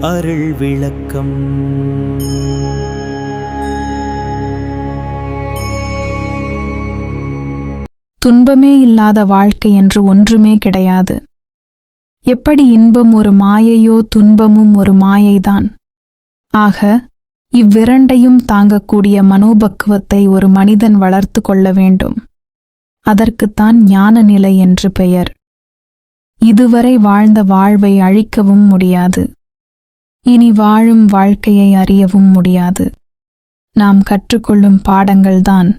அருள் விளக்கம். துன்பமே இல்லாத வாழ்க்கை என்று ஒன்றுமே கிடையாது. எப்படி இன்பம் ஒரு மாயையோ துன்பமும் ஒரு மாயைதான். ஆக இவ்விரண்டையும் தாங்கக்கூடிய மனோபக்குவத்தை ஒரு மனிதன் வளர்த்து கொள்ள வேண்டும். அதற்குத்தான் ஞான நிலை என்று பெயர். இதுவரை வாழ்ந்த வாழ்வை அழிக்கவும் முடியாது. இனி வாழும் வாழ்க்கையை அறியவும் முடியாது. நாம் கற்றுக்கொள்ளும் பாடங்கள்தான்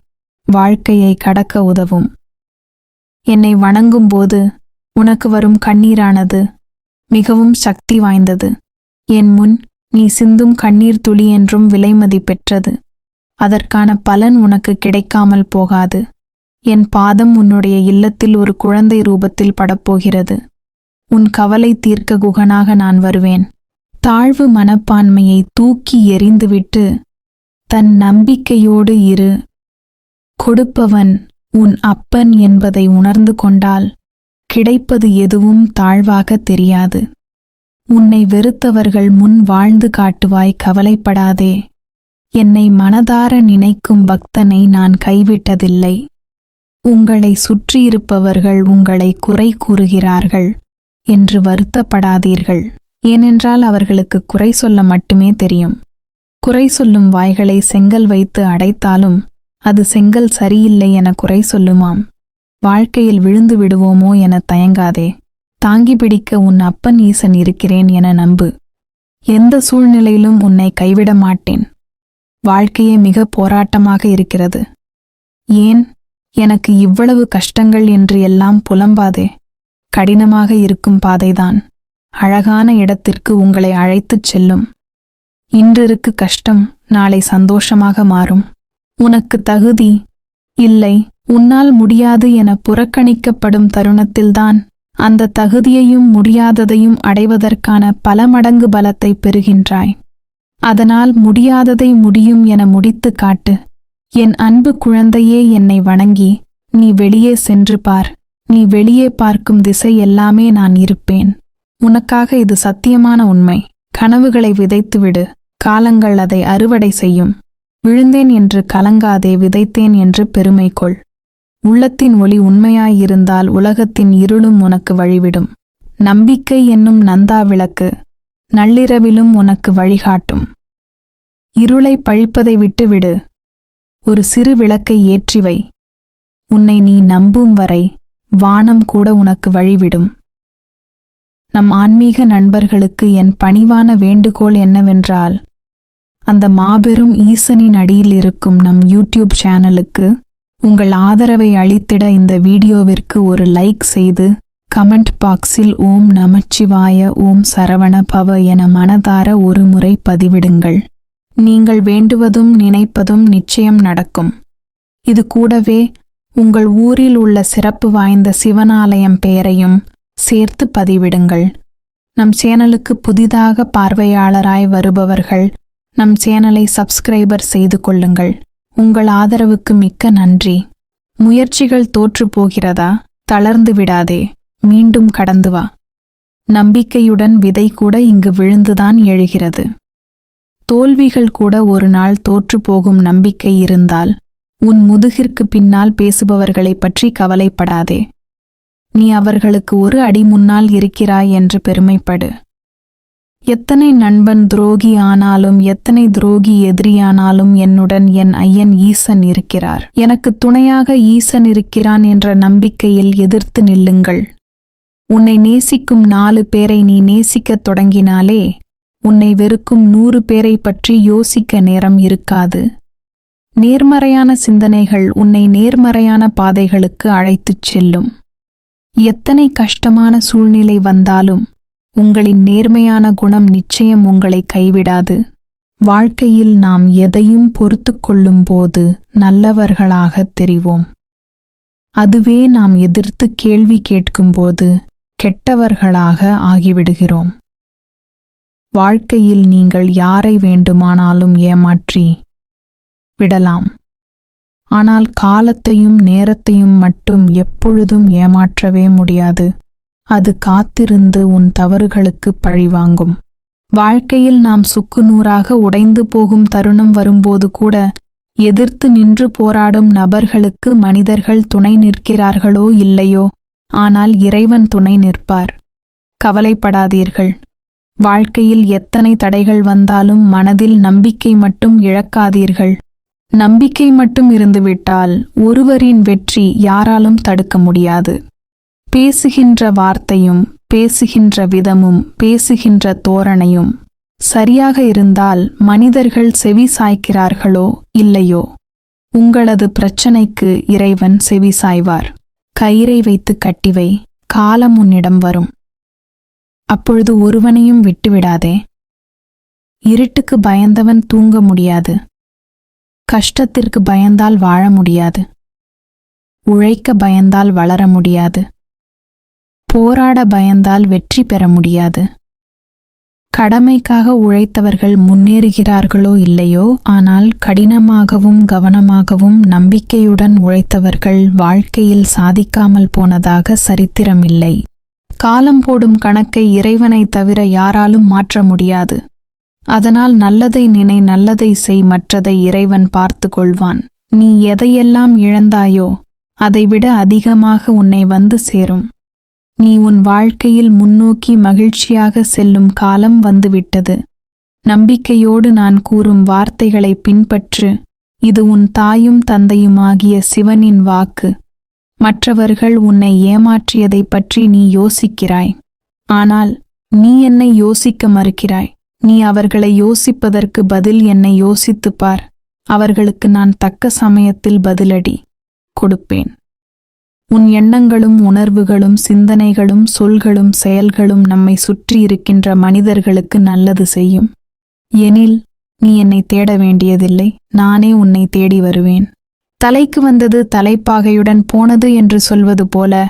வாழ்க்கையை கடக்க உதவும். என்னை வணங்கும்போது உனக்கு வரும் கண்ணீரானது மிகவும் சக்தி வாய்ந்தது. என் முன் நீ சிந்தும் கண்ணீர் துளி என்றும் விலைமதி பெற்றது. அதற்கான பலன் உனக்கு கிடைக்காமல் போகாது. என் பாதம் உன்னுடைய இல்லத்தில் ஒரு குழந்தை ரூபத்தில் படப்போகிறது. உன் கவலை தீர்க்க குகனாக நான் வருவேன். தாழ்வு மனப்பான்மையை தூக்கி எறிந்துவிட்டு தன் நம்பிக்கையோடு இரு. கொடுப்பவன் உன் அப்பன் என்பதை உணர்ந்து கொண்டால் கிடைப்பது எதுவும் தாழ்வாக தெரியாது. உன்னை வெறுத்தவர்கள் முன் வாழ்ந்து காட்டுவாய், கவலைப்படாதே. என்னை மனதார நினைக்கும் பக்தனை நான் கைவிட்டதில்லை. உங்களை சுற்றியிருப்பவர்கள் உங்களை குறை கூறுகிறார்கள் என்று வருத்தப்படாதீர்கள். ஏனென்றால் அவர்களுக்கு குறை சொல்ல மட்டுமே தெரியும். குறை சொல்லும் வாய்களை செங்கல் வைத்து அடைத்தாலும் அது செங்கல் சரியில்லை என குறை சொல்லுமாம். வாழ்க்கையில் விழுந்து விடுவோமோ என தயங்காதே. தாங்கி பிடிக்க உன் அப்பன் ஈசன் இருக்கிறேன் என நம்பு. எந்த சூழ்நிலையிலும் உன்னை கைவிட மாட்டேன். வாழ்க்கையே மிக போராட்டமாக இருக்கிறது. ஏன் எனக்கு இவ்வளவு கஷ்டங்கள் என்று எல்லாம் புலம்பாதே. கடினமாக இருக்கும் பாதைதான் அழகான இடத்திற்கு உங்களை அழைத்துச் செல்லும். இன்றிருக்கு கஷ்டம் நாளை சந்தோஷமாக மாறும். உனக்கு தகுதி இல்லை, உன்னால் முடியாது என புறக்கணிக்கப்படும் தருணத்தில்தான் அந்த தகுதியையும் முடியாததையும் அடைவதற்கான பல மடங்கு பலத்தை பெறுகின்றாய். அதனால் முடியாததை முடியும் என முடித்து காட்டு. என் அன்பு குழந்தையே, என்னை வணங்கி நீ வெளியே சென்று பார். நீ வெளியே பார்க்கும் திசை எல்லாமே நான் இருப்பேன். உனக்காக இது சத்தியமான உண்மை. கனவுகளை விதைத்துவிடு. காலங்கள் அதை அறுவடை செய்யும். விழுந்தேன் என்று கலங்காதே, விதைத்தேன் என்று பெருமை கொள். உள்ளத்தின் ஒளி உண்மையாயிருந்தால் உலகத்தின் இருளும் உனக்கு வழிவிடும். நம்பிக்கை என்னும் நந்தா விளக்கு நள்ளிரவிலும் உனக்கு வழிகாட்டும். இருளை பழிப்பதை விட்டுவிடு. ஒரு சிறு விளக்கை ஏற்றிவை. உன்னை நீ நம்பும் வரை வானம் கூட உனக்கு வழிவிடும். நம் ஆன்மீக நண்பர்களுக்கு என் பணிவான வேண்டுகோள் என்னவென்றால், அந்த மாபெரும் ஈசனின் அடியில் இருக்கும் நம் யூடியூப் சேனலுக்கு உங்கள் ஆதரவை அளித்திட இந்த வீடியோவிற்கு ஒரு லைக் செய்து கமெண்ட் பாக்ஸில் ஓம் நமச்சிவாய, ஓம் சரவண பவ என மனதார ஒரு முறை பதிவிடுங்கள். நீங்கள் வேண்டுவதும் நினைப்பதும் நிச்சயம் நடக்கும். இது கூடவே உங்கள் ஊரில் உள்ள சிறப்பு வாய்ந்த சிவனாலயம் பெயரையும் சேர்த்து பதிவிடுங்கள். நம் சேனலுக்கு புதிதாக பார்வையாளராய் வருபவர்கள் நம் சேனலை சப்ஸ்கிரைபர் செய்து கொள்ளுங்கள். உங்கள் ஆதரவுக்கு மிக்க நன்றி. முயற்சிகள் தோற்று போகிறதா? தளர்ந்து விடாதே. மீண்டும் கடந்து வா. நம்பிக்கையுடன் விதை கூட இங்கு விழுந்துதான் எழுகிறது. தோல்விகள் கூட ஒரு நாள் தோற்று போகும் நம்பிக்கை இருந்தால் உன் முதுகிற்கு பின்னால் பேசுபவர்களை பற்றி கவலைப்படாதே. நீ அவர்களுக்கு ஒரு அடி முன்னால் இருக்கிறாய் என்று பெருமைப்படு. எத்தனை நண்பன் துரோகி ஆனாலும், எத்தனை துரோகி எதிரியானாலும் என்னுடன் என் ஐயன் ஈசன் இருக்கிறார். எனக்கு துணையாக ஈசன் இருக்கிறான் என்ற நம்பிக்கையில் எதிர்த்து நில்லுங்கள். உன்னை நேசிக்கும் 4 பேரை நீ நேசிக்கத் தொடங்கினாலே உன்னை வெறுக்கும் 100 பேரை பற்றி யோசிக்க நேரம் இருக்காது. நேர்மறையான சிந்தனைகள் உன்னை நேர்மறையான பாதைகளுக்கு அழைத்துச் செல்லும். எத்தனை கஷ்டமான சூழ்நிலை வந்தாலும் உங்களின் நேர்மையான குணம் நிச்சயம் உங்களை கைவிடாது. வாழ்க்கையில் நாம் எதையும் பொறுத்து கொள்ளும் போது நல்லவர்களாகத் தெரிவோம். அதுவே நாம் எதிர்த்து கேள்வி கேட்கும்போது கெட்டவர்களாக ஆகிவிடுகிறோம். வாழ்க்கையில் நீங்கள் யாரை வேண்டுமானாலும் ஏமாற்றி விடலாம். ஆனால் காலத்தையும் நேரத்தையும் மட்டும் எப்பொழுதும் ஏமாற்றவே முடியாது. அது காத்திருந்து உன் தவறுகளுக்கு பழிவாங்கும். வாழ்க்கையில் நாம் சுக்குநூறாக உடைந்து போகும் தருணம் வரும்போது கூட எதிர்த்து நின்று போராடும் நபர்களுக்கு மனிதர்கள் துணை நிற்கிறார்களோ இல்லையோ, ஆனால் இறைவன் துணை நிற்பார். கவலைப்படாதீர்கள். வாழ்க்கையில் எத்தனை தடைகள் வந்தாலும் மனதில் நம்பிக்கை மட்டும் இழக்காதீர்கள். நம்பிக்கை மட்டும் இருந்துவிட்டால் ஒருவரின் வெற்றி யாராலும் தடுக்க முடியாது. பேசுகின்ற வார்த்தையும் பேசுகின்ற விதமும் பேசுகின்ற தோரணையும் சரியாக இருந்தால் மனிதர்கள் செவி சாய்க்கிறார்களோ இல்லையோ, உங்களது பிரச்சனைக்கு இறைவன் செவி சாய்வார். கயிறை வைத்து கட்டிவை, காலம் உன்னிடம் வரும். அப்பொழுது ஒருவனையும் விட்டுவிடாதே. இருட்டுக்கு பயந்தவன் தூங்க முடியாது. கஷ்டத்திற்கு பயந்தால் வாழ முடியாது. உழைக்க பயந்தால் வளர முடியாது. போராட பயந்தால் வெற்றி பெற முடியாது. கடமைக்காக உழைத்தவர்கள் முன்னேறுகிறார்களோ இல்லையோ, ஆனால் கடினமாகவும் கவனமாகவும் நம்பிக்கையுடன் உழைத்தவர்கள் வாழ்க்கையில் சாதிக்காமல் போனதாக சரித்திரமில்லை. காலம் போடும் கணக்கை இறைவனை தவிர யாராலும் மாற்ற முடியாது. அதனால் நல்லதை நினை, நல்லதை செய், மற்றதை இறைவன் பார்த்து கொள்வான். நீ எதையெல்லாம் இழந்தாயோ அதைவிட அதிகமாக உன்னை வந்து சேரும். நீ உன் வாழ்க்கையில் முன்னோக்கி மகிழ்ச்சியாக செல்லும் காலம் வந்துவிட்டது. நம்பிக்கையோடு நான் கூறும் வார்த்தைகளை பின்பற்று. இது உன் தாயும் தந்தையுமாகிய சிவனின் வாக்கு. மற்றவர்கள் உன்னை ஏமாற்றியதை பற்றி நீ யோசிக்கிறாய். ஆனால் நீ என்னை யோசிக்க மறுக்கிறாய். நீ அவர்களை யோசிப்பதற்கு பதில் என்னை யோசித்துப் பார். அவர்களுக்கு நான் தக்க சமயத்தில் பதிலடி கொடுப்பேன். உன் எண்ணங்களும் உணர்வுகளும் சிந்தனைகளும் சொல்களும் செயல்களும் நம்மை சுற்றி இருக்கின்ற மனிதர்களுக்கு நல்லது செய்யும். எனில் நீ என்னை தேட வேண்டியதில்லை, நானே உன்னை தேடி வருவேன். தலைக்கு வந்தது தலைப்பாகையுடன் போனது என்று சொல்வது போல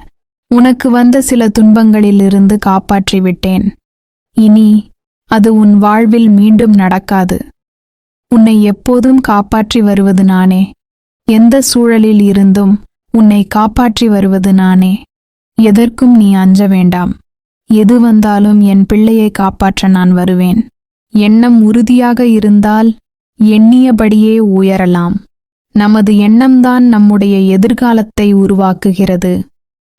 உனக்கு வந்த சில துன்பங்களிலிருந்து காப்பாற்றிவிட்டேன். இனி அது உன் வாழ்வில் மீண்டும் நடக்காது. உன்னை எப்போதும் காப்பாற்றி வருவது நானே. எந்த சூழலில் இருந்தும் உன்னை காப்பாற்றி வருவது நானே. எதற்கும் நீ அஞ்ச வேண்டாம். எது வந்தாலும் என் பிள்ளையை காப்பாற்ற நான் வருவேன். எண்ணம் உறுதியாக இருந்தால் எண்ணியபடியே உயரலாம். நமது எண்ணம்தான் நம்முடைய எதிர்காலத்தை உருவாக்குகிறது.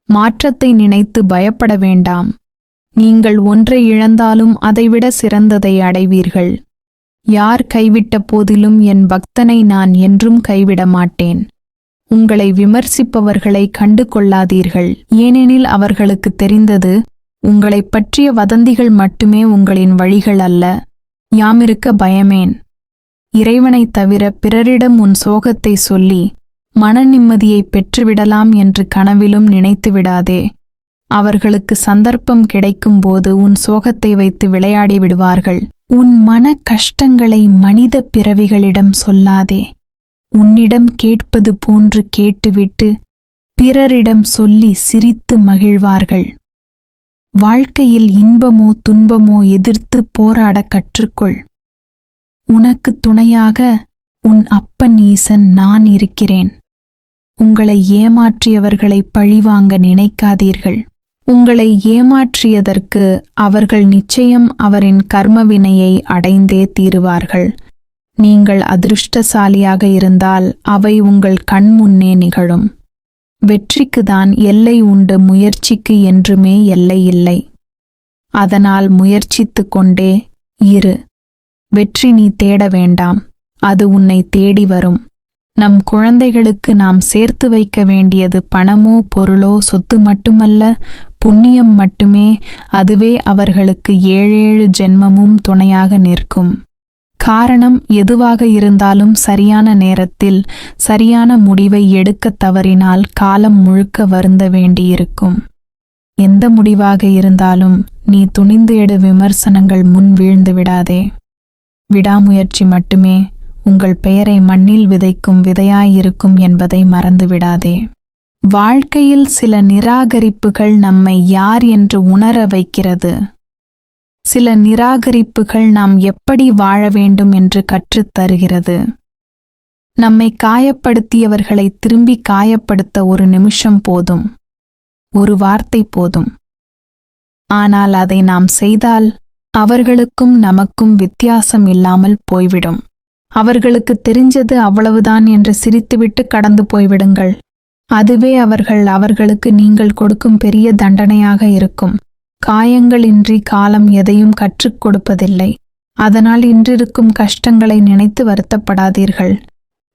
மாற்றத்தை நினைத்து பயப்பட வேண்டாம். நீங்கள் ஒன்றை இழந்தாலும் அதைவிட சிறந்ததை அடைவீர்கள். யார் கைவிட்ட போதிலும் என் பக்தனை நான் என்றும் கைவிட மாட்டேன். உங்களை விமர்சிப்பவர்களை கண்டு கொள்ளாதீர்கள். ஏனெனில் அவர்களுக்கு தெரிந்தது உங்களைப் பற்றிய வதந்திகள் மட்டுமே உங்களின் வழிகள் அல்ல. யாமிருக்க பயமேன். இறைவனைத் தவிர பிறரிடம் உன் சோகத்தை சொல்லி மன நிம்மதியை பெற்றுவிடலாம் என்று கனவிலும் நினைத்து விடாதே. அவர்களுக்கு சந்தர்ப்பம் கிடைக்கும்போது உன் சோகத்தை வைத்து விளையாடி விடுவார்கள். உன் மன கஷ்டங்களை மனித பிறவிகளிடம் சொல்லாதே. உன்னிடம் கேட்பது போன்று கேட்டுவிட்டு பிறரிடம் சொல்லி சிரித்து மகிழ்வார்கள். வாழ்க்கையில் இன்பமோ துன்பமோ எதிர்த்து போராட கற்றுக்கொள். உனக்கு துணையாக உன் அப்பன் ஈசன் நான் இருக்கிறேன். உங்களை ஏமாற்றியவர்களை பழிவாங்க நினைக்காதீர்கள். உங்களை ஏமாற்றியதற்கு அவர்கள் நிச்சயம் அவரின் கர்மவினையை அடைந்தே தீருவார்கள். நீங்கள் அதிருஷ்டசாலியாக இருந்தால் அவை உங்கள் கண் முன்னே நிகழும். வெற்றிக்குதான் எல்லை உண்டு, முயற்சிக்கு என்றுமே எல்லை இல்லை. அதனால் முயற்சித்து கொண்டே இரு. வெற்றி நீ தேட வேண்டாம், அது உன்னை தேடி வரும். நம் குழந்தைகளுக்கு நாம் சேர்த்து வைக்க வேண்டியது பணமோ பொருளோ சொத்து மட்டுமல்ல, புண்ணியம் மட்டுமே. அதுவே அவர்களுக்கு 7 ஜென்மமும் துணையாக நிற்கும். காரணம் எதுவாக இருந்தாலும் சரியான நேரத்தில் சரியான முடிவை எடுக்கத் தவறினால் காலம் முழுக்க வருந்த வேண்டியிருக்கும். எந்த முடிவாக இருந்தாலும் நீ துணிந்து எடு. விமர்சனங்கள் முன் வீழ்ந்து விடாதே. விடாமுயற்சி மட்டுமே உங்கள் பெயரை மண்ணில் விதைக்கும் விதையாயிருக்கும் என்பதை மறந்துவிடாதே. வாழ்க்கையில் சில நிராகரிப்புகள் நம்மை யார் என்று உணர வைக்கிறது. சில நிராகரிப்புகள் நாம் எப்படி வாழ வேண்டும் என்று கற்றுத்தருகிறது. நம்மை காயப்படுத்தியவர்களை திரும்பி காயப்படுத்த ஒரு நிமிஷம் போதும், ஒரு வார்த்தை போதும். ஆனால் அதை நாம் செய்தால் அவர்களுக்கும் நமக்கும் வித்தியாசம் இல்லாமல் போய்விடும். அவர்களுக்கு தெரிஞ்சது அவ்வளவுதான் என்று சிரித்துவிட்டு கடந்து போய்விடுங்கள். அதுவே அவர்களுக்கு நீங்கள் கொடுக்கும் பெரிய தண்டனையாக இருக்கும். காயங்களின்றி காலம் எதையும் கற்றுக் கொடுப்பதில்லை. அதனால் இன்றிருக்கும் கஷ்டங்களை நினைத்து வருத்தப்படாதீர்கள்.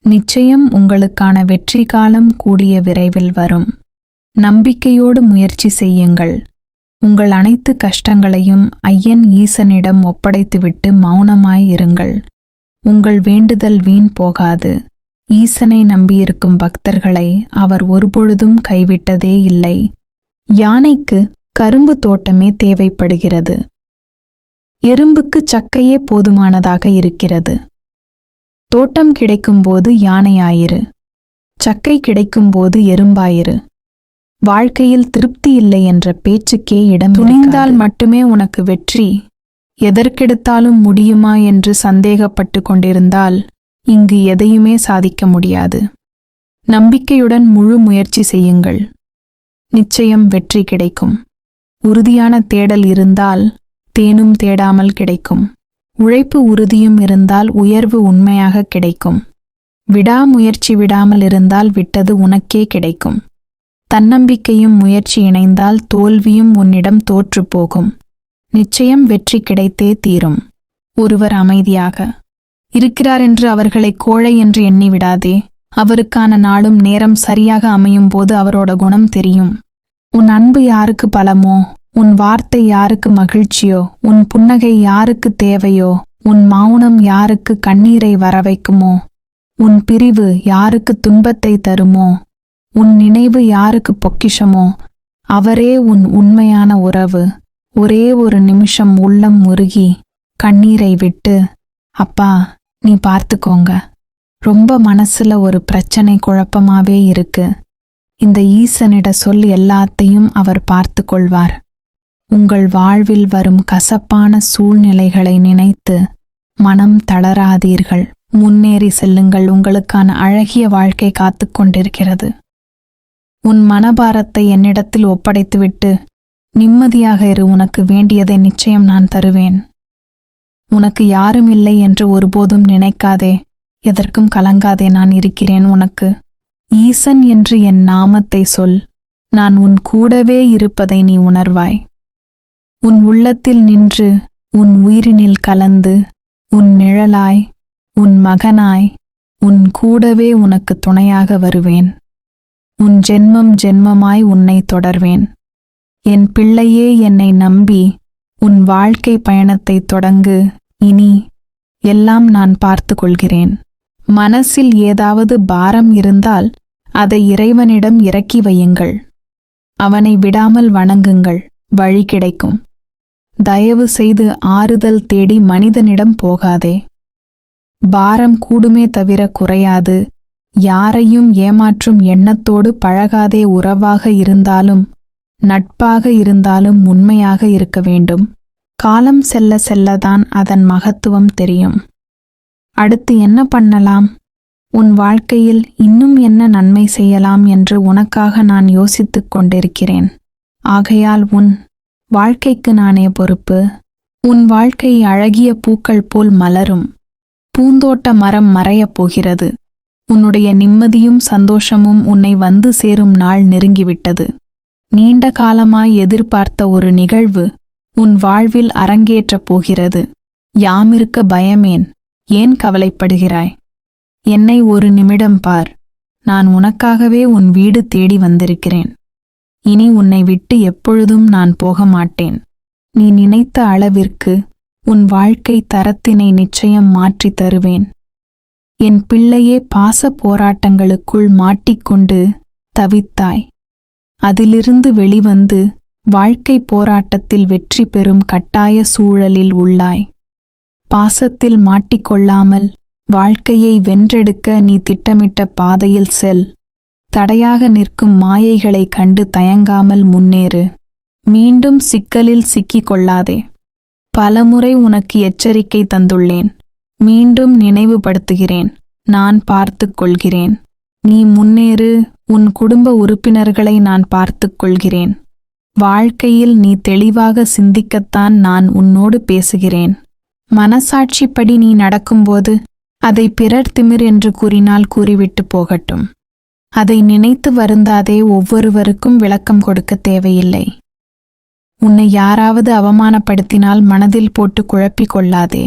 நிச்சயம் உங்களுக்கான வெற்றி காலம் கூடிய விரைவில் வரும். நம்பிக்கையோடு முயற்சி செய்யுங்கள். உங்கள் அனைத்து கஷ்டங்களையும் ஐயன் ஈசனிடம் ஒப்படைத்துவிட்டு மௌனமாய் இருங்கள். உங்கள் வேண்டுதல் வீண் போகாது. ஈசனை நம்பியிருக்கும் பக்தர்களை அவர் ஒருபொழுதும் கைவிட்டதே இல்லை. யானைக்கு கரும்பு தோட்டமே தேவைப்படுகிறது. எறும்புக்கு சக்கையே போதுமானதாக இருக்கிறது. தோட்டம் கிடைக்கும்போது யானையாயிரு, சக்கை கிடைக்கும்போது எறும்பாயிரு. வாழ்க்கையில் திருப்தி இல்லை என்ற பேச்சுக்கே இடம். துணிந்தால் மட்டுமே உனக்கு வெற்றி. எதற்கெடுத்தாலும் முடியுமா என்று சந்தேகப்பட்டு கொண்டிருந்தால் இங்கு எதையுமே சாதிக்க முடியாது. நம்பிக்கையுடன் முழு முயற்சி செய்யுங்கள். நிச்சயம் வெற்றி கிடைக்கும். உறுதியான தேடல் இருந்தால் தேனும் தேடாமல் கிடைக்கும். உழைப்பு உறுதியும் இருந்தால் உயர்வு உண்மையாக கிடைக்கும். விடாமுயற்சி விடாமல் இருந்தால் விட்டது உனக்கே கிடைக்கும். தன்னம்பிக்கையும் முயற்சி இணைந்தால் தோல்வியும் உன்னிடம் தோற்றுப்போகும். நிச்சயம் வெற்றி கிடைத்தே தீரும். ஒருவர் அமைதியாக இருக்கிறார் என்று அவர்களை கோழை என்று எண்ணிவிடாதே. அவருக்கான நாளும் நேரம் சரியாக அமையும் போது அவரோட குணம் தெரியும். உன் அன்பு யாருக்கு பலமோ, உன் வார்த்தை யாருக்கு மகிழ்ச்சியோ, உன் புன்னகை யாருக்கு தேவையோ, உன் மௌனம் யாருக்கு கண்ணீரை வரவைக்குமோ, உன் பிரிவு யாருக்கு துன்பத்தை தருமோ, உன் நினைவு யாருக்கு பொக்கிஷமோ, அவரே உன் உண்மையான உறவு. ஒரே ஒரு நிமிஷம் உள்ளம் உருகி கண்ணீரை விட்டு, அப்பா நீ பார்த்துக்கோங்க, ரொம்ப மனசுல ஒரு பிரச்சனை குழப்பமாவே இருக்கு, இந்த ஈசனிட சொல் எல்லாத்தையும் அவர் பார்த்து கொள்வார். உங்கள் வாழ்வில் வரும் கசப்பான சூழ்நிலைகளை நினைத்து மனம் தளராதீர்கள். முன்னேறி செல்லுங்கள். உங்களுக்கான அழகிய வாழ்க்கை காத்து கொண்டிருக்கிறது. உன் மனபாரத்தை என்னிடத்தில் ஒப்படைத்துவிட்டு நிம்மதியாக இரு. உனக்கு வேண்டியதை நிச்சயம் நான் தருவேன். உனக்கு யாரும் இல்லை என்று ஒருபோதும் நினைக்காதே. எதற்கும் கலங்காதே. நான் இருக்கிறேன் உனக்கு. ஈசன் என்று என் நாமத்தை சொல். நான் உன் கூடவே இருப்பதை நீ உணர்வாய். உன் உள்ளத்தில் நின்று உன் உயிரினில் கலந்து உன் நிழலாய் உன் மகனாய் உன் கூடவே உனக்கு துணையாக வருவேன். உன் ஜென்மம் ஜென்மமாய் உன்னை தொடர்வேன். என் பிள்ளையே, என்னை நம்பி உன் வாழ்க்கை பயணத்தை தொடங்கு. இனி எல்லாம் நான் பார்த்து கொள்கிறேன். மனசில் ஏதாவது பாரம் இருந்தால் அதை இறைவனிடம் இறக்கி வையுங்கள். அவனை விடாமல் வணங்குங்கள். வழி கிடைக்கும். தயவு செய்து ஆறுதல் தேடி மனிதனிடம் போகாதே. பாரம் கூடுமே தவிர குறையாது. யாரையும் ஏமாற்றும் எண்ணத்தோடு பழகாதே. உறவாக இருந்தாலும் நட்பாக இருந்தாலும் உண்மையாக இருக்க வேண்டும். காலம் செல்ல செல்லதான் அதன் மகத்துவம் தெரியும். அடுத்து என்ன பண்ணலாம், உன் வாழ்க்கையில் இன்னும் என்ன நன்மை செய்யலாம் என்று உனக்காக நான் யோசித்துக் கொண்டிருக்கிறேன். ஆகையால் உன் வாழ்க்கைக்கு நானே பொறுப்பு. உன் வாழ்க்கை அழகிய பூக்கள் போல் மலரும். பூந்தோட்ட மரம் மறையப் போகிறது. உன்னுடைய நிம்மதியும் சந்தோஷமும் உன்னை வந்து சேரும் நாள் நெருங்கிவிட்டது. நீண்ட காலமாய் எதிர்பார்த்த ஒரு நிகழ்வு உன் வாழ்வில் அரங்கேற்றப் போகிறது. யாமிருக்க பயமேன்? ஏன் கவலைப்படுகிறாய்? என்னை ஒரு நிமிடம் பார். நான் உனக்காகவே உன் வீடு தேடி வந்திருக்கிறேன். இனி உன்னை விட்டு எப்பொழுதும் நான் போக மாட்டேன். நீ நினைத்த அளவிற்கு உன் வாழ்க்கை தரத்தினை நிச்சயம் மாற்றித் தருவேன். என் பிள்ளையே, பாச போராட்டங்களுக்குள் மாட்டிக்கொண்டு தவித்தாய். அதிலிருந்து வெளிவந்து வாழ்க்கை போராட்டத்தில் வெற்றி பெறும் கட்டாய சூழலில் உள்ளாய். பாசத்தில் மாட்டிக்கொள்ளாமல் வாழ்க்கையை வென்றெடுக்க நீ திட்டமிட்ட பாதையில் செல். தடையாக நிற்கும் மாயைகளைக் கண்டு தயங்காமல் முன்னேறு. மீண்டும் சிக்கலில் சிக்கிக் கொள்ளாதே. பலமுறை உனக்கு எச்சரிக்கை தந்துள்ளேன். மீண்டும் நினைவுபடுத்துகிறேன். நான் பார்த்துக் கொள்கிறேன். நீ முன்னேறு. உன் குடும்ப உறுப்பினர்களை நான் பார்த்துக் கொள்கிறேன். வாழ்க்கையில் நீ தெளிவாக சிந்திக்கத்தான் நான் உன்னோடு பேசுகிறேன். மனசாட்சிப்படி நீ நடக்கும்போது அதை பிறர் திமிர் என்று கூறினால் கூறிவிட்டு போகட்டும். அதை நினைத்து வருந்தாதே. ஒவ்வொருவருக்கும் விளக்கம் கொடுக்க தேவையில்லை. உன்னை யாராவது அவமானப்படுத்தினால் மனதில் போட்டு குழப்பிக் கொள்ளாதே.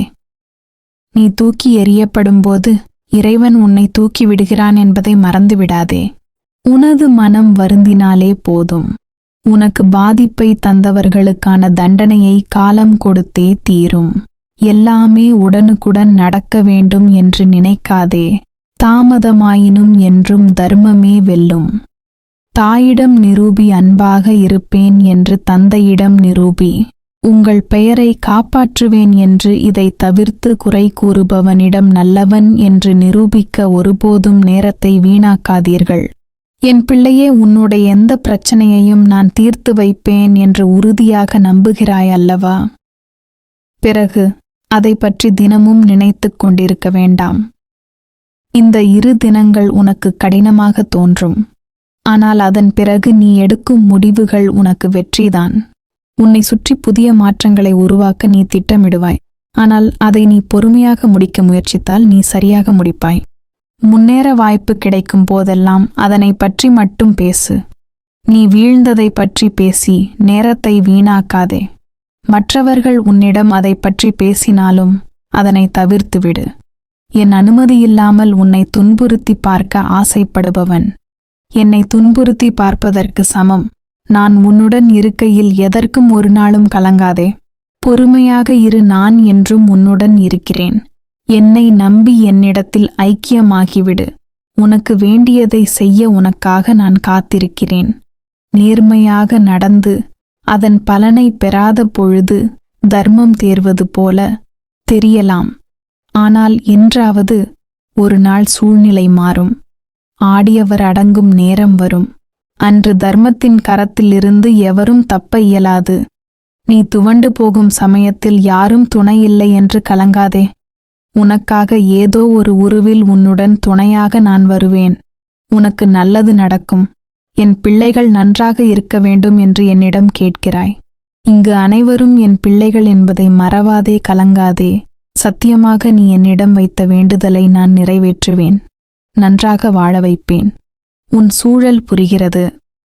நீ தூக்கி எறியப்படும்போது இறைவன் உன்னை தூக்கி விடுகிறான் என்பதை மறந்துவிடாதே. உனது மனம் வருந்தினாலே போதும். உனக்கு பாதிப்பை தந்தவர்களுக்கான தண்டனையை காலம் கொடுத்தே தீரும். எல்லாமே உடனுக்குடன் நடக்க வேண்டும் என்று நினைக்காதே. தாமதமாயினும் என்றும் தர்மமே வெல்லும். தாயிடம் நிரூபி அன்பாக இருப்பேன் என்று தந்தையிடம் நிரூபி. உங்கள் பெயரை காப்பாற்றுவேன் என்று இதை தவிர்த்து குறை கூறுபவனிடம் நல்லவன் என்று நிரூபிக்க ஒருபோதும் நேரத்தை வீணாக்காதீர்கள். என் பிள்ளையே, உன்னுடைய எந்த பிரச்சனையையும் நான் தீர்த்து வைப்பேன் என்று உறுதியாக நம்புகிறாய் அல்லவா? பிறகு அதை பற்றி தினமும் நினைத்துக் கொண்டிருக்க வேண்டாம். இந்த 2 தினங்கள் உனக்கு கடினமாக தோன்றும். ஆனால் அதன் பிறகு நீ எடுக்கும் முடிவுகள் உனக்கு வெற்றிதான். உன்னை சுற்றி புதிய மாற்றங்களை உருவாக்க நீ திட்டமிடுவாய். ஆனால் அதை நீ பொறுமையாக முடிக்க முயற்சித்தால் நீ சரியாக முடிப்பாய். முன்னேற வாய்ப்பு கிடைக்கும் போதெல்லாம் அதனை பற்றி மட்டும் பேசு. நீ வீழ்ந்ததை பற்றி பேசி நேரத்தை வீணாக்காதே. மற்றவர்கள் உன்னிடம் அதை பற்றி பேசினாலும் அதனை தவிர்த்துவிடு. என் அனுமதியில்லாமல் உன்னை துன்புறுத்தி பார்க்க ஆசைப்படுபவன் என்னை துன்புறுத்தி பார்ப்பதற்கு சமம். நான் உன்னுடன் இருக்கையில் எதற்கும் ஒரு நாளும் கலங்காதே. பொறுமையாக இரு, நான் என்றும் உன்னுடன் இருக்கிறேன். என்னை நம்பி என்னிடத்தில் ஐக்கியமாகிவிடு. உனக்கு வேண்டியதை செய்ய உனக்காக நான் காத்திருக்கிறேன். நேர்மையாக நடந்து அதன் பலனை பெறாத பொழுது தர்மம் தேர்வது போல தெரியலாம். ஆனால் என்றாவது ஒரு நாள் சூழ்நிலை மாறும். ஆடியவர் அடங்கும் நேரம் வரும். அன்று தர்மத்தின் கரத்திலிருந்து எவரும் தப்ப இயலாது. நீ துவண்டு போகும் சமயத்தில் யாரும் துணையில்லை என்று கலங்காதே. உனக்காக ஏதோ ஒரு உருவில் உன்னுடன் துணையாக நான் வருவேன். உனக்கு நல்லது நடக்கும். என் பிள்ளைகள் நன்றாக இருக்க வேண்டும் என்று என்னிடம் கேட்கிறாய். இங்கு அனைவரும் என் பிள்ளைகள் என்பதை மறவாதே, கலங்காதே. சத்தியமாக நீ என்னிடம் வைத்த வேண்டுதலை நான் நிறைவேற்றுவேன். நன்றாக வாழ வைப்பேன். உன் சூழல் புரிகிறது.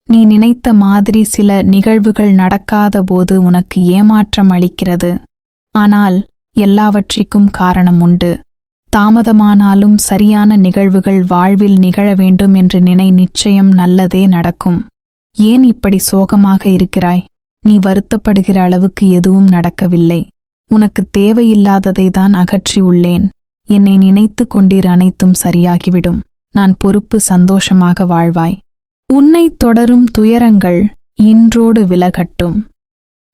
நீ நினைத்த மாதிரி சில நிகழ்வுகள் நடக்காத போது உனக்கு ஏமாற்றம் அளிக்கிறது. ஆனால் எல்லாவற்றிற்கும் காரணம் உண்டு. தாமதமானாலும் சரியான நிகழ்வுகள் வாழ்வில் நிகழ வேண்டும் என்று நினை. நிச்சயம் நல்லதே நடக்கும். ஏன் இப்படி சோகமாக இருக்கிறாய்? நீ வருத்தப்படுகிற அளவுக்கு எதுவும் நடக்கவில்லை. உனக்கு தேவையில்லாததை தான் அகற்றியுள்ளேன். என்னை நினைத்து கொண்டீர், அனைத்தும் சரியாகிவிடும். நான் பொறுப்பு, சந்தோஷமாக வாழ்வாய். உன்னை தொடரும் துயரங்கள் இன்றோடு விலகட்டும்.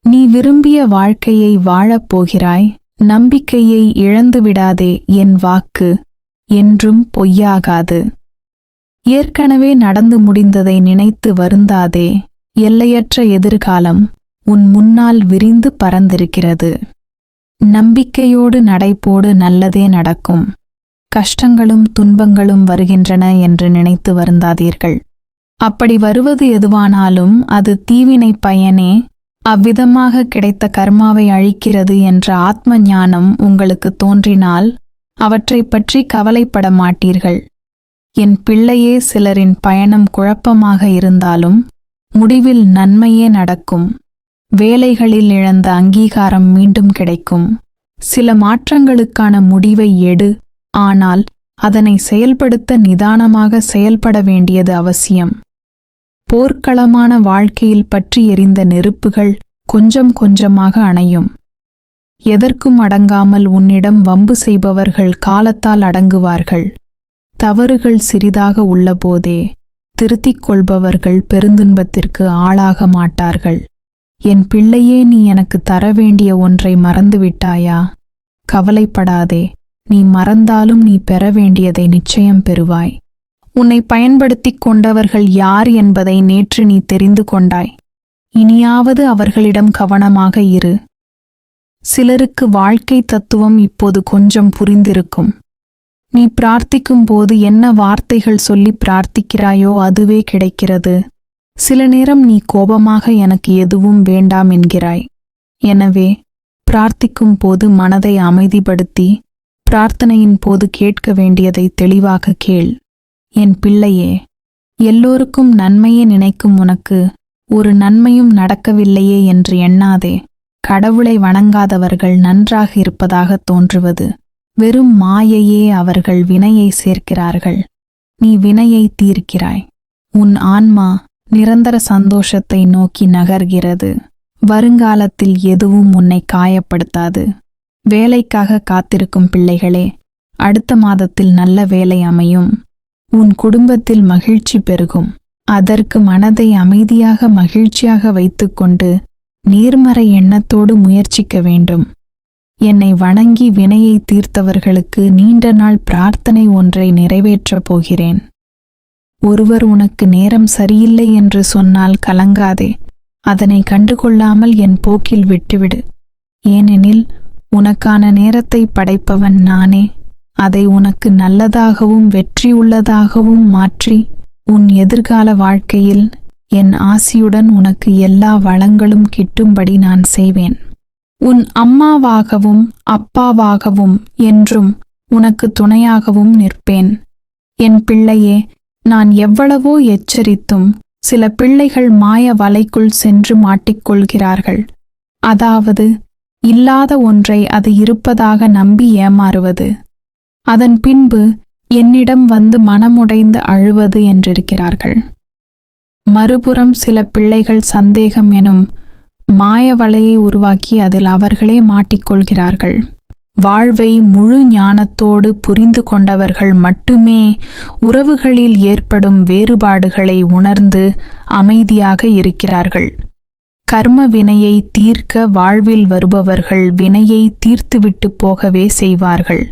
நீ விரும்பிய வாழ்க்கையை வாழப்போகிறாய். நம்பிக்கையை இழந்துவிடாதே. என் வாக்கு என்றும் பொய்யாகாது. ஏற்கனவே நடந்து முடிந்ததை நினைத்து வருந்தாதே. எல்லையற்ற எதிர்காலம் உன் முன்னால் விரிந்து பறந்திருக்கிறது. நம்பிக்கையோடு நடைபோடு, நல்லதே நடக்கும். கஷ்டங்களும் துன்பங்களும் வருகின்றன என்று நினைத்து வருந்தாதீர்கள். அப்படி வருவது எதுவானாலும் அது தீவினை பயனே. அவ்விதமாக கிடைத்த கர்மாவை அழிக்கிறது என்ற ஆத்ம ஞானம் உங்களுக்கு தோன்றினால் அவற்றைப் பற்றி கவலைப்பட மாட்டீர்கள். என் பிள்ளையே, சிலரின் பயணம் குழப்பமாக இருந்தாலும் முடிவில் நன்மையே நடக்கும். வேலைகளில் இழந்த அங்கீகாரம் மீண்டும் கிடைக்கும். சில மாற்றங்களுக்கான முடிவை எடு. ஆனால் அதனை செயல்படுத்த நிதானமாக செயல்பட வேண்டியது அவசியம். போர்க்களமான வாழ்க்கையில் பற்றி எரிந்த நெருப்புகள் கொஞ்சம் கொஞ்சமாக அணையும். எதற்கும் அடங்காமல் உன்னிடம் வம்பு செய்பவர்கள் காலத்தால் அடங்குவார்கள். தவறுகள் சிறிதாக உள்ளபோதே திருத்திக் கொள்பவர்கள் பெருந்துன்பத்திற்கு ஆளாக மாட்டார்கள். என் பிள்ளையே, நீ எனக்கு தர வேண்டிய ஒன்றை மறந்துவிட்டாயா? கவலைப்படாதே. நீ மறந்தாலும் நீ பெற வேண்டியதை நிச்சயம் பெறுவாய். உன்னை பயன்படுத்திக் கொண்டவர்கள் யார் என்பதை நேற்று நீ தெரிந்து கொண்டாய். இனியாவது அவர்களிடம் கவனமாக இரு. சிலருக்கு வாழ்க்கை தத்துவம் இப்போது கொஞ்சம் புரிந்திருக்கும். நீ பிரார்த்திக்கும் போது என்ன வார்த்தைகள் சொல்லி பிரார்த்திக்கிறாயோ அதுவே கிடைக்கிறது. சில நேரம் நீ கோபமாக எனக்கு எதுவும் வேண்டாம் என்கிறாய். எனவே பிரார்த்திக்கும் போது மனதை அமைதிப்படுத்தி பிரார்த்தனையின் போது கேட்க வேண்டியதை தெளிவாக கேள். என் பிள்ளையே, எல்லோருக்கும் நன்மையே நினைக்கும் உனக்கு ஒரு நன்மையும் நடக்கவில்லையே என்று எண்ணாதே. கடவுளை வணங்காதவர்கள் நன்றாக இருப்பதாக தோன்றுவது வெறும் மாயையே. அவர்கள் வினையை சேர்க்கிறார்கள், நீ வினையை தீர்க்கிறாய். உன் ஆன்மா நிரந்தர சந்தோஷத்தை நோக்கி நகர்கிறது. வருங்காலத்தில் எதுவும் உன்னை காயப்படுத்தாது. வேலைக்காக காத்திருக்கும் பிள்ளைகளே, அடுத்த மாதத்தில் நல்ல வேலை அமையும். உன் குடும்பத்தில் மகிழ்ச்சி பெருகும். அதற்கு மனதை அமைதியாக மகிழ்ச்சியாக வைத்துக்கொண்டு நேர்மறை எண்ணத்தோடு முயற்சிக்க வேண்டும். என்னை வணங்கி வினையை தீர்த்தவர்களுக்கு நீண்ட நாள் பிரார்த்தனை ஒன்றை நிறைவேற்றப் போகிறேன். ஒருவர் உனக்கு நேரம் சரியில்லை என்று சொன்னால் கலங்காதே. அதனை கண்டுகொள்ளாமல் என் போக்கில் விட்டுவிடு. ஏனெனில் உனக்கான நேரத்தை படைப்பவன் நானே. அதை உனக்கு நல்லதாகவும் வெற்றியுள்ளதாகவும் மாற்றி உன் எதிர்கால வாழ்க்கையில் என் ஆசியுடன் உனக்கு எல்லா வளங்களும் கிட்டும்படி நான் செய்வேன். உன் அம்மாவாகவும் அப்பாவாகவும் என்றும் உனக்கு துணையாகவும் நிற்பேன். என் பிள்ளையே, நான் எவ்வளவோ எச்சரித்தும் சில பிள்ளைகள் மாய வலைக்குள் சென்று மாட்டிக்கொள்கிறார்கள். அதாவது இல்லாத ஒன்றை அது இருப்பதாக நம்பி ஏமாறுவது, அதன் பின்பு என்னிடம் வந்து மனமுடைந்து அழுவது என்றிருக்கிறார்கள். மறுபுறம் சில பிள்ளைகள் சந்தேகம் எனும் மாய வலையை உருவாக்கி அதில் அவர்களே மாட்டிக்கொள்கிறார்கள். வாழ்வை முழு ஞானத்தோடு புரிந்து கொண்டவர்கள் மட்டுமே உறவுகளில் ஏற்படும் வேறுபாடுகளை உணர்ந்து அமைதியாக இருக்கிறார்கள். கர்ம வினையை தீர்க்க வாழ்வில் வருபவர்கள் வினையை தீர்த்துவிட்டு போகவே செய்வார்கள்.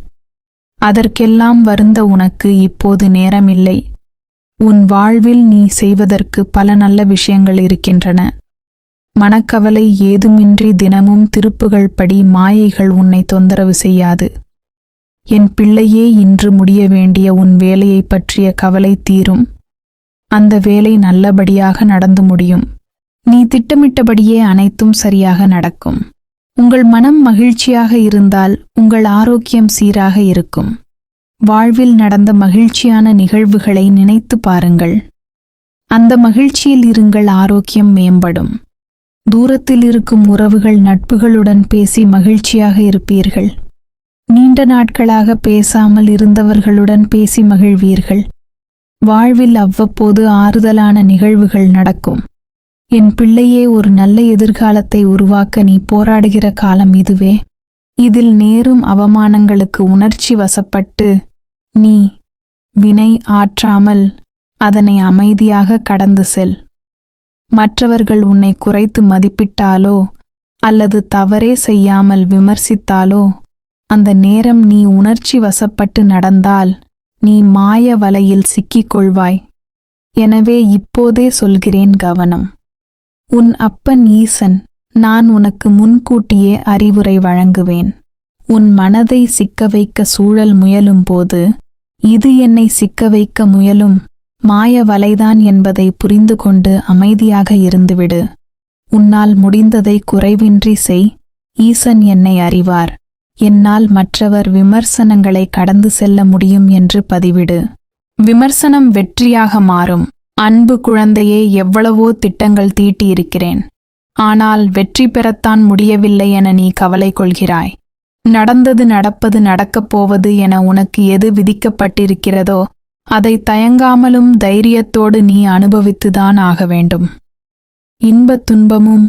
அதற்கெல்லாம் வருந்த உனக்கு இப்போது நேரமில்லை. உன் வாழ்வில் நீ செய்வதற்கு பல நல்ல விஷயங்கள் இருக்கின்றன. மனக்கவலை ஏதுமின்றி தினமும் திருப்புகள் படி மாயைகள் உன்னை தொந்தரவு செய்யாது. என் பிள்ளையே, இன்று முடிய வேண்டிய உன் வேலையை பற்றிய கவலை தீரும். அந்த வேலை நல்லபடியாக நடந்து முடியும். நீ திட்டமிட்டபடியே அனைத்தும் சரியாக நடக்கும். உங்கள் மனம் மகிழ்ச்சியாக இருந்தால் உங்கள் ஆரோக்கியம் சீராக இருக்கும். வாழ்வில் நடந்த மகிழ்ச்சியான நிகழ்வுகளை நினைத்து பாருங்கள். அந்த மகிழ்ச்சியில் இருங்கள், ஆரோக்கியம் மேம்படும். தூரத்தில் இருக்கும் உறவுகள் நட்புகளுடன் பேசி மகிழ்ச்சியாக இருப்பீர்கள். நீண்ட நாட்களாக பேசாமல் இருந்தவர்களுடன் பேசி மகிழ்வீர்கள். வாழ்வில் அவ்வப்போது ஆறுதலான நிகழ்வுகள் நடக்கும். என் பிள்ளையே, ஒரு நல்ல எதிர்காலத்தை உருவாக்க நீ போராடுகிற காலம் இதுவே. இதில் நேரும் அவமானங்களுக்கு உணர்ச்சி வசப்பட்டு நீ வினை ஆற்றாமல் அதனை அமைதியாக கடந்து செல். மற்றவர்கள் உன்னை குறைத்து மதிப்பிட்டாலோ அல்லது தவறே செய்யாமல் விமர்சித்தாலோ அந்த நேரம் நீ உணர்ச்சி வசப்பட்டு நடந்தால் நீ மாய வலையில் சிக்கிக் கொள்வாய். எனவே இப்போதே சொல்கிறேன், கவனம். உன் அப்பன் ஈசன் நான் உனக்கு முன்கூட்டியே அறிவுரை வழங்குவேன். உன் மனதை சிக்க வைக்க சூழல் முயலும் போது இது என்னை சிக்க வைக்க முயலும் மாய வலைதான் என்பதை புரிந்து கொண்டு அமைதியாக இருந்துவிடு. உன்னால் முடிந்ததை குறைவின்றி செய். ஈசன் என்னை அறிவார். என்னால் மற்றவர் விமர்சனங்களை கடந்து செல்ல முடியும் என்று பதிவிடு. விமர்சனம் வெற்றியாக மாறும். அன்பு குழந்தையே, எவ்வளவோ திட்டங்கள் தீட்டியிருக்கிறேன். ஆனால் வெற்றி பெறத்தான் முடியவில்லை என நீ கவலை கொள்கிறாய். நடந்தது நடப்பது நடக்கப் போவது என உனக்கு எது விதிக்கப்பட்டிருக்கிறதோ அதை தயங்காமலும் தைரியத்தோடு நீ அனுபவித்துதான் ஆக வேண்டும். இன்பத் துன்பமும்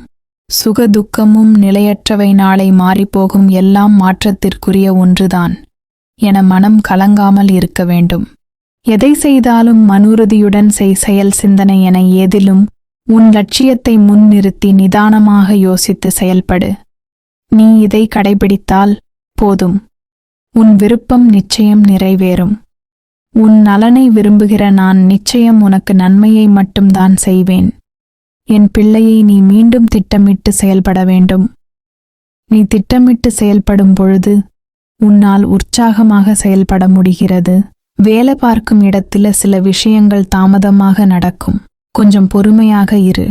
சுக துக்கமும் நிலையற்றவை, நாளை மாறிப்போகும், எல்லாம் மாற்றத்திற்குரிய ஒன்றுதான் என மனம் கலங்காமல் இருக்க வேண்டும். எதை செய்தாலும் மனுறுதியுடன் செயல் சிந்தனை என ஏதிலும் உன் லட்சியத்தை முன்னிறுத்தி நிதானமாக யோசித்து செயல்படு. நீ இதை கடைபிடித்தால் போதும். உன் விருப்பம் நிச்சயம் நிறைவேறும். உன் நலனை விரும்புகிற நான் நிச்சயம் உனக்கு நன்மையை மட்டும்தான் செய்வேன். என் பிள்ளையை, நீ மீண்டும் திட்டமிட்டு செயல்பட வேண்டும். நீ திட்டமிட்டு செயல்படும் பொழுது உன்னால் உற்சாகமாக செயல்பட முடிகிறது. வேலை பார்க்கும் இடத்தில் சில விஷயங்கள் தாமதமாக நடக்கும். கொஞ்சம் பொறுமையாக இரு.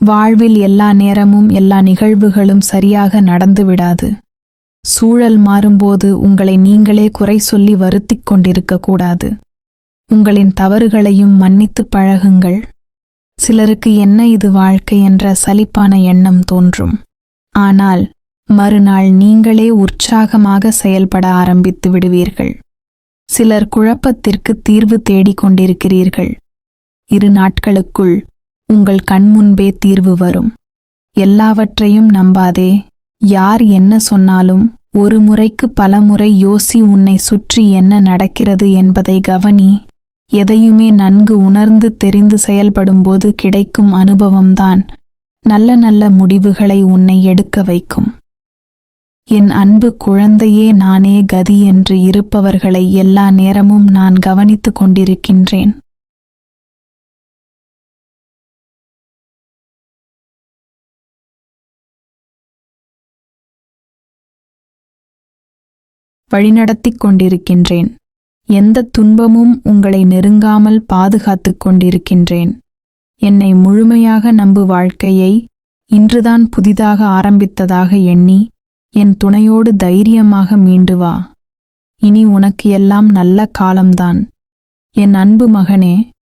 வாழ்வில் எல்லா நேரமும் எல்லா நிகழ்வுகளும் சரியாக நடந்து விடாது. சூழல் மாறும்போது உங்களை நீங்களே குறை சொல்லி வருத்திக் கொண்டிருக்கக்கூடாது. உங்களின் தவறுகளையும் மன்னித்து பழகுங்கள். சிலருக்கு என்ன இது வாழ்க்கை என்ற சலிப்பான எண்ணம் தோன்றும். ஆனால் மறுநாள் நீங்களே உற்சாகமாக செயல்பட ஆரம்பித்து விடுவீர்கள். சிலர் குழப்பத்திற்கு தீர்வு தேடிக் கொண்டிருக்கிறீர்கள். 2 நாட்களுக்குள் உங்கள் கண்முன்பே தீர்வு வரும். எல்லாவற்றையும் நம்பாதே. யார் என்ன சொன்னாலும் ஒரு முறைக்கு பலமுறை யோசி. உன்னை சுற்றி என்ன நடக்கிறது என்பதை கவனி. எதையுமே நன்கு உணர்ந்து தெரிந்து செயல்படும்போது கிடைக்கும் அனுபவம்தான் நல்ல நல்ல முடிவுகளை உன்னை எடுக்க வைக்கும். என் அன்பு குழந்தையே, நானே கதி என்று இருப்பவர்களை எல்லா நேரமும் நான் கவனித்துக் கொண்டிருக்கின்றேன். வழிநடத்திக் கொண்டிருக்கின்றேன். எந்த துன்பமும் உங்களை நெருங்காமல் பாதுகாத்துக் கொண்டிருக்கின்றேன். என்னை முழுமையாக நம்பு. வாழ்க்கையை இன்றுதான் புதிதாக ஆரம்பித்ததாக எண்ணி என் துணையோடு தைரியமாக மீண்டு வா. இனி உனக்கு எல்லாம் நல்ல காலம்தான். என் அன்பு மகனே,